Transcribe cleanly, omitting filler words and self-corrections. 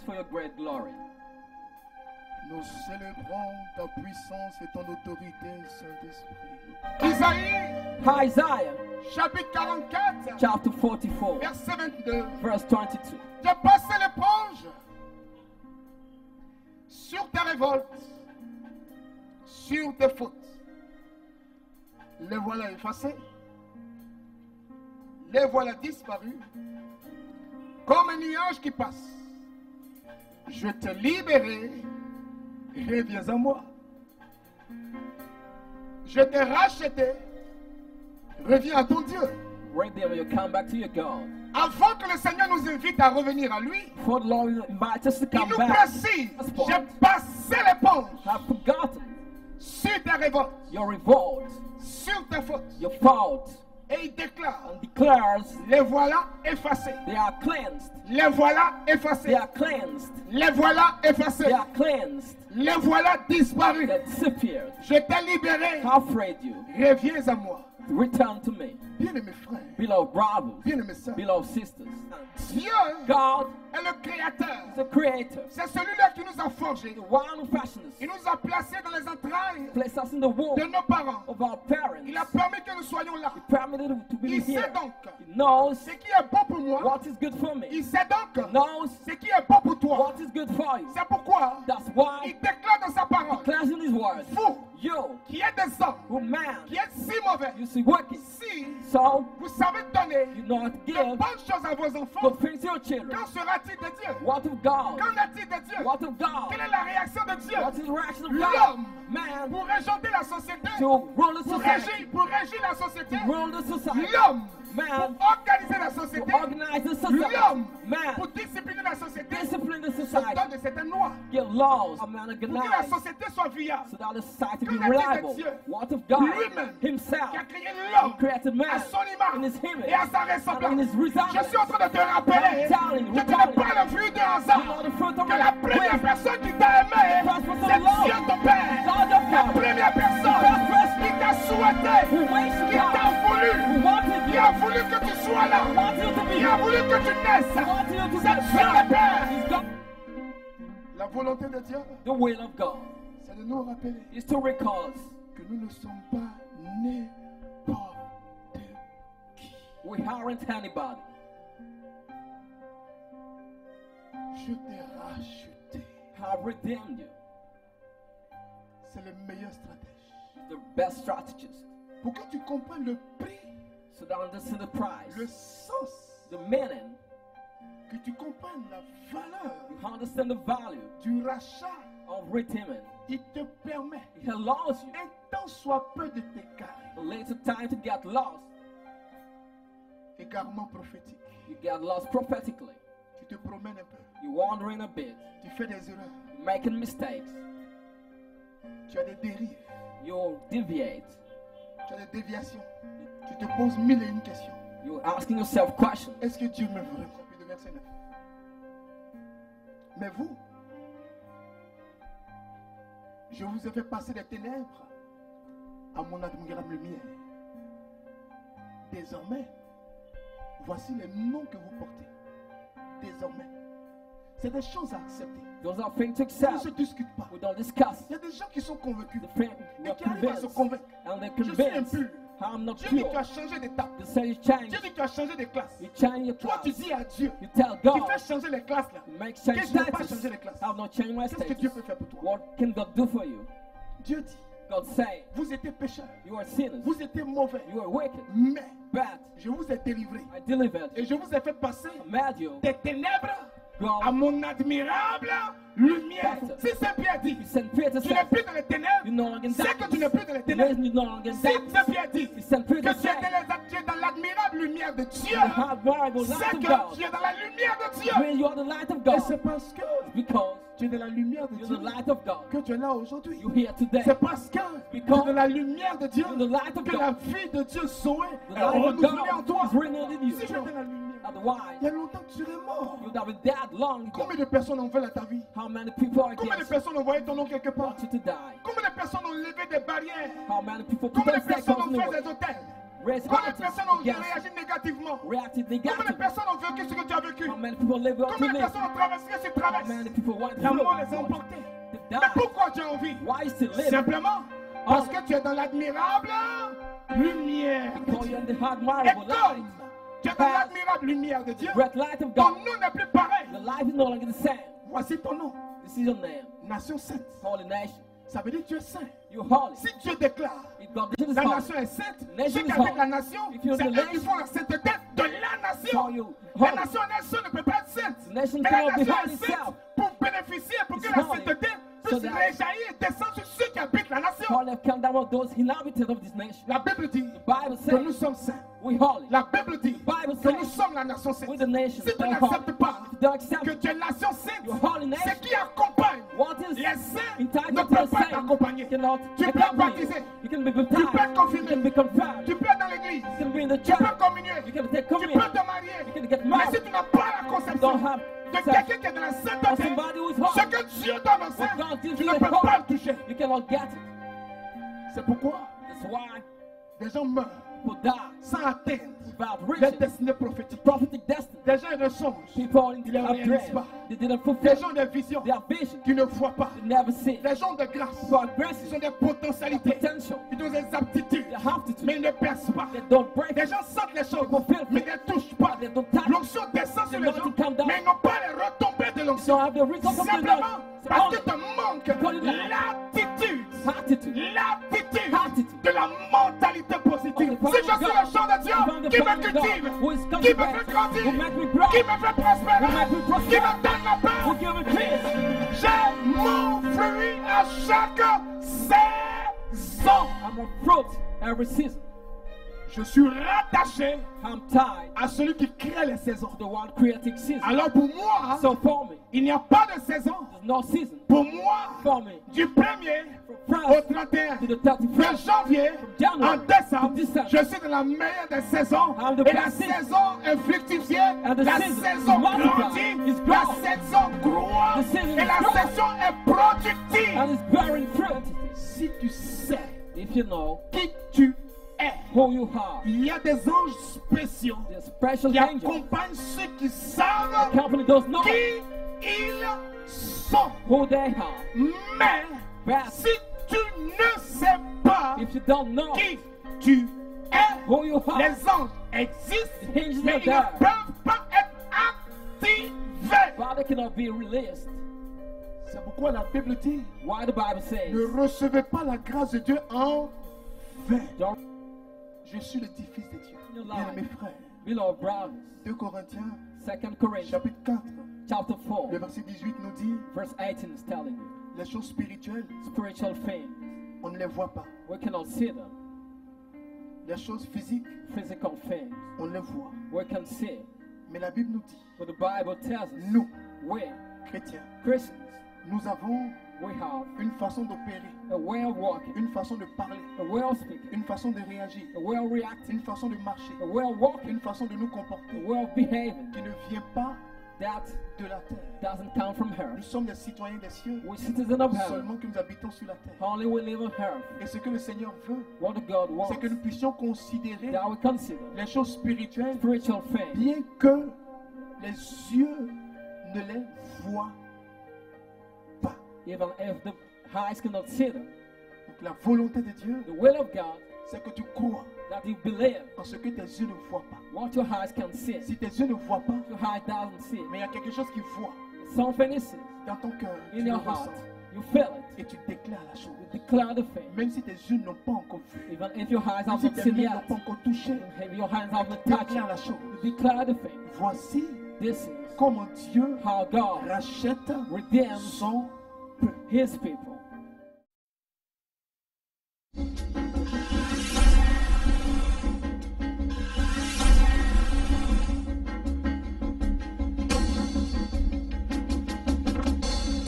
for your great glory. Nous célébrons ta puissance et ton autorité, Saint-Esprit. Isaïe, Isaiah chapitre 44, chapter 44, verset 22. verse 22. J'ai passé l'éponge sur tes révoltes, sur tes fautes. Les voilà effacés, les voilà disparus, comme un nuage qui passe. Je t'ai libéré, reviens à moi. Je t'ai racheté, reviens à ton Dieu. Right there, you come back to your God. Avant que le Seigneur nous invite à revenir à lui, For the Lord invites us to il come nous back. précise, j'ai passé l'éponge Have forgotten sur tes révoltes, your revolt, sur tes fautes. your fault, Et il déclare, and declares les voilà effacés, they are cleansed. les voilà They effacés, are cleansed. les voilà effacés, They are cleansed. les voilà disparus. They disappeared. Je t'ai libéré, How freed you? reviens à moi. Return to me. Bien-aimés frères, Beloved brothers, bien-aimés sœurs, beloved sisters. Dieu God est le créateur. is the creator, C'est celui-là qui nous a forgés. the one who fashioned Il us, nous a placés dans les entrailles placed us in the womb de nos parents. of our parents. Il a permis que nous soyons là. Permitted to be Il here. sait donc He knows ce qui est bon pour moi. what is good for me. Il sait donc Knows ce qui est bon pour toi. what is good for you. C'est pourquoi That's why il déclare dans sa parole, declares in his words, vous you, qui êtes des hommes, who man, qui êtes si mauvais, you see wicked, si so vous savez donner you know how to de give bonnes choses à vos enfants, good things to your children. qu'en sera-t-il de Dieu? What of God? Qu'en est-il de Dieu? What of God? Quelle est la réaction de Dieu? What is the reaction of God? L'homme, Man, pour régenter la société, to rule the society. pour régir la société, Rule the society. l'homme, Man, pour organiser la to société, organize the society. l'homme, Man, pour discipliner la société, discipline the se society. donne de certaines lois Give laws. A man pour que la organized société soit viable. so that the society be Qu'en est-il de reliable. Dieu? What of God? Lui-même, Himself. qui a créé He l'homme created à man son image in his image et à sa and in ressemblance. his resemblance. Je suis en train de te rappeler que tu n'es pas le fruit d'un hasard, que la première personne qui t'a aimé, c'est Dieu ton Père. La première personne qui t'a souhaité, qui t'a voulu, qui a voulu que tu sois là, qui a voulu que tu naisses, c'est Dieu le Père. La volonté de Dieu, The will of God c'est de nous rappeler is to recall us que nous ne sommes pas n'importe qui. we aren't anybody. Je t'ai racheté. Have redeemed you. C'est le meilleur stratège. The best strategist. Pour que tu comprennes le prix, So that understand the price, le sens, the meaning, que tu comprennes la valeur you understand the value du rachat, of redeeming. il te permet, It allows you un tant soit peu de t'égarer. a little time to get lost. Égarement prophétique. You get lost prophetically. Tu te promènes un peu. You're wandering a bit. Tu fais des erreurs. You're making mistakes. Tu as des dérives. You deviate. Tu as des déviations. Tu te poses mille et une questions. You're asking yourself questions. Est-ce que Dieu m'aime vraiment? Puis le verset 9. Mais vous, je vous ai fait passer des ténèbres à mon admirable lumière. Désormais, voici les noms que vous portez. Désormais, c'est des choses à accepter. Those are things to Ça ne accept. se discute pas. We don't discuss. Il y a des gens qui sont convaincus The thing we et are qui arrivent à se convinced. convaincre. And they're Je suis convinced. impur. I'm not Dieu dit que tu pure. as changé d'étape. You say you Dieu change. dit que tu as changé de classe. You change your Toi, class. tu dis à Dieu You tell qui God. fait changer les classes là. Make Que change je n'ai pas status. changé les classes. I've not changed my Qu'est-ce que Dieu status. peut faire pour toi? What can God do for you? Dieu dit, God say, vous étiez pécheurs, you are sinners. vous étiez mauvais, You are wicked. mais But je vous ai délivré I delivered et you. je vous ai fait passer I made you des ténèbres go. à mon admirable lumière. Si Saint-Pierre dit, Saint Peter tu n'es said, plus dans les ténèbres, you're no longer in c'est que tu n'es plus dans les darkness. ténèbres. You're no longer in Si darkness. Saint-Pierre dit Saint que Peter tu es said, dans l'admirable lumière de Dieu, the admirable light c'est of que God. tu es dans la lumière de Dieu. When you are the light of Et c'est God. parce que Because tu es dans la lumière de you're Dieu the light of God. que tu es là aujourd'hui. You're here today. C'est parce que tu es dans la lumière de Dieu You're the light of que la God. vie de Dieu Zoé The est light of renouvelée en God toi. is renewed in you. Si tu étais dans la lumière, Otherwise, il y a longtemps que tu serais mort. you'd have been dead long ago. Combien de personnes ont fait à ta vie? How many people are Combien de against personnes ont envoyé ton nom quelque part? want you to die? Combien de personnes ont levé des barrières? How many people put Combien de obstacles personnes in ont the fait way des hôtels? raise Combien de hearts personnes ont against réagi négativement? reacted Combien de negatively. personnes ont vécu ce que tu as vécu? How many people live up to Combien de live? personnes ont traversé ce que tu How traverses? many people went La through mort les a it? emportés. To Mais die. pourquoi tu es en vie? Why you still live? Simplement parce que tu es dans l'admirable lumière. Because you're in the Et admirable light. comme tu es dans l'admirable lumière de Dieu, Great light of ton God. nom n'est plus pareil. The life is no longer the same. Voici ton nom. This is your name. Nation sainte. Holy nation. Ça veut dire que tu es saint. You're holy. Si Dieu déclare If God is la holy, nation est sainte, Nation ceux is qui habitent la holy. nation, If you're c'est the eux qui nation, font la sainteté de la so nation. you La holy. nation ne peut pas être sainte. The nation Mais la cannot be nation holy est sainte itself. pour bénéficier, pour que It's la holy. sainteté So puisse that- réjaillir et descendre sur ceux qui habitent la nation. Holy have come down on those inhabitants of this nation. La Bible dit The Bible que nous says sommes saints. we holy. La Bible dit Bible que nous says sommes la nation sainte. we're the nation. Si tu They're n'acceptes holy. pas If you don't accept que tu es nation sainte, your holy nation, ce qui accompagne what is les saints ne entitled to peut the pas same t'accompagner. cannot Tu peux accompany baptiser. you. You can be Tu peux être baptized. confirmé. You can be confirmed. Tu peux être dans l'église. You can be in the Tu peux church. communier. You can take Tu communion. peux te marier. You can get Mais married. si tu n'as pas la conception Don't have de sex. quelqu'un qui est dans la Or sainteté, somebody who is ce holy. que Dieu donne au saint, What God gives tu you ne is peux pas holy. le toucher. You cannot get it. C'est pourquoi That's why des gens meurent people die sans atteindre without leur reaching destinée prophétique. prophetic destiny. Des gens ils ne songent. People in Ils the ne réalisent dream. pas. They didn't Des fulfill gens de vision their vision. qui ne voient pas. They never see. Des gens de grâce. People are Ils gracious. ont des potentialités. Potential. Ils ont des aptitudes. They have to. Mais ils ne percent pas. They don't break Des it. gens sentent les choses, People feel mais it. ils ne touchent pas. They don't touch it. L'onction descend sur les gens, Anointing come down. mais ils n'ont pas les retombées de They l'onction. don't have the result of the Simplement Lord. parce que te manque Because you l'attitude. Attitude. L'attitude Attitude. de la mentalité positive. Of the Si je power of suis God. le champ de Dieu, If I'm the qui me power of God, cultive, who is qui me cultivated, fait grandir, who make me grow, qui me fait prospérer, who make me prosper, qui me donne la paix, who give me peace. j'ai mon fruit à chaque saison. I'm a fruit every season. Je suis rattaché I'm tied à celui qui crée les saisons. to the one creating season. Alors pour moi, So for me, il n'y a pas de saison. there's no season. Pour moi, For me, du 1er from au first 31 to the de 31st, janvier January en décembre, to December. je suis dans la meilleure des saisons. I'm the Et la best season. saison est fructifiée, And the la season saison is multiplied, grandit, is la growing. saison croît The season et is la growing. saison est productive. and it's bearing fruit. Si tu sais If you know qui tu es, who you are, il y a des anges spéciaux the special qui angels accompagnent ceux qui savent accompany those know qui ils sont. who they are. Mais But si tu ne sais pas if you don't know qui tu es, who you are, les anges existent, The angels mais are ils there. ne peuvent pas être activés. Father cannot be released. C'est pourquoi la Bible dit Why the Bible says, ne recevez pas la grâce de Dieu en vain. don't Je suis le petit-fils de Dieu. Your Bien life. mes frères, beloved brothers. 2 Corinthiens 2 Corinthians chapitre 4, chapter 4, le verset 18 nous dit verse 18 is telling you, les choses spirituelles, spiritual things, on ne les voit pas. we cannot see them. Les choses physiques, Physical things, on les voit. we can see. Mais la Bible nous dit, But the Bible tells us, nous, we, chrétiens, Christians, nous avons we have une façon d'opérer, a way of walking, une façon de parler, a way of speaking, une façon de réagir, a way of reacting, une façon de marcher, a way of walking, une façon de nous comporter a way of behaving qui ne vient pas that de la terre. doesn't come from her. Nous sommes des citoyens des cieux, We're citizens of heaven. seulement que nous habitons sur la terre. Only we live on earth. Et ce que le Seigneur veut, What God wants, c'est que nous puissions considérer that we consider les choses spirituelles, spiritual things, bien que les yeux ne les voient pas. even if the eyes cannot see them. Donc la volonté de Dieu, The will of God, c'est que tu crois that you believe en ce que tes yeux ne voient pas. what your eyes can see. Si tes yeux ne voient pas, Your eyes doesn't see. mais il y a quelque chose qui voit Something is seen dans ton cœur, tu in le your ressens heart. You feel it. et tu déclares la chose. You declare the thing. Même si tes yeux n'ont pas encore vu, Even if your eyes même have si not tes seen mains yet, n'ont pas encore touché, if your hands have not touched déclare la it, chose. you declare the thing. Voici This is comment Dieu how God rachète redeems son His people.